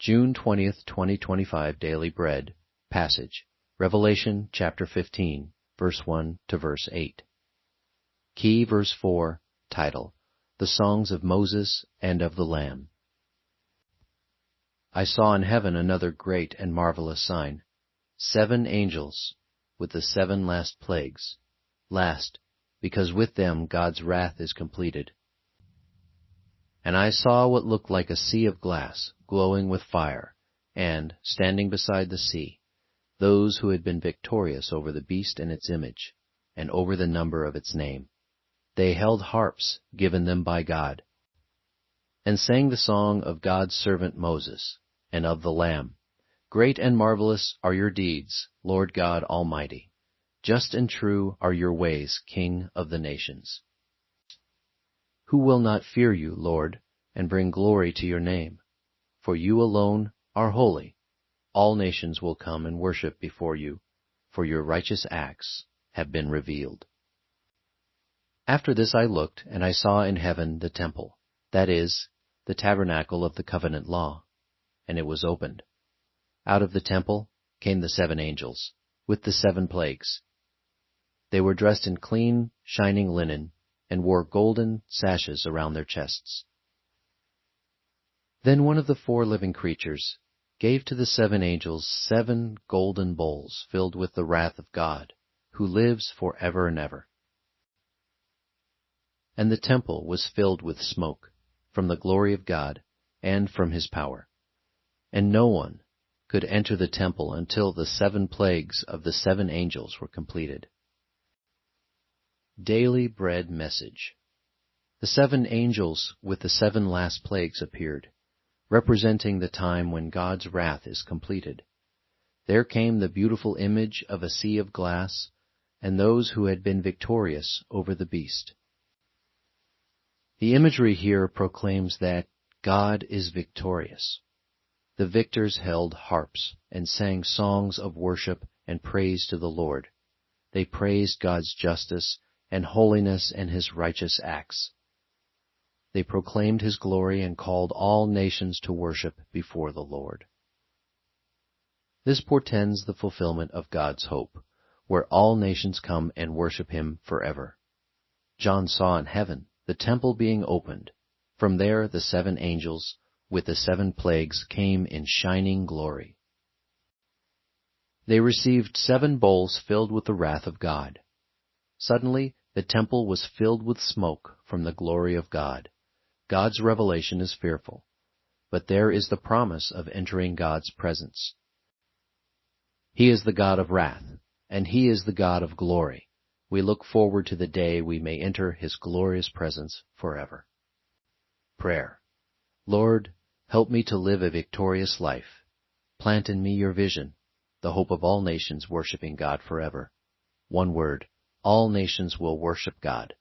June 20th, 2025 Daily Bread. Passage, Revelation chapter 15, verse 1 to verse 8. Key verse 4, title, The Songs of Moses and of the Lamb. I saw in heaven another great and marvelous sign, 7 angels, with the 7 last plagues, last, because with them God's wrath is completed. And I saw what looked like a sea of glass, glowing with fire, and, standing beside the sea, those who had been victorious over the beast and its image, and over the number of its name. They held harps given them by God, and sang the song of God's servant Moses, and of the Lamb. Great and marvelous are your deeds, Lord God Almighty. Just and true are your ways, King of the nations. Who will not fear you, Lord, and bring glory to your name? For you alone are holy. All nations will come and worship before you, for your righteous acts have been revealed. After this I looked, and I saw in heaven the temple, that is, the tabernacle of the covenant law, and it was opened. Out of the temple came the 7 angels, with the 7 plagues. They were dressed in clean, shining linen, and wore golden sashes around their chests. Then one of the 4 living creatures gave to the 7 angels 7 golden bowls filled with the wrath of God, who lives forever and ever. And the temple was filled with smoke, from the glory of God, and from his power. And no one could enter the temple until the 7 plagues of the 7 angels were completed. Daily Bread Message. The 7 angels with the 7 last plagues appeared, representing the time when God's wrath is completed. There came the beautiful image of a sea of glass, and those who had been victorious over the beast. The imagery here proclaims that God is victorious. The victors held harps and sang songs of worship and praise to the Lord. They praised God's justice and holiness and his righteous acts. They proclaimed his glory and called all nations to worship before the Lord. This portends the fulfillment of God's hope, where all nations come and worship him forever. John saw in heaven the temple being opened. From there the 7 angels with the 7 plagues came in shining glory. They received 7 bowls filled with the wrath of God. Suddenly the temple was filled with smoke from the glory of God. God's revelation is fearful, but there is the promise of entering God's presence. He is the God of wrath, and he is the God of glory. We look forward to the day we may enter his glorious presence forever. Prayer. Lord, help me to live a victorious life. Plant in me your vision, the hope of all nations worshiping God forever. One word, all nations will worship God.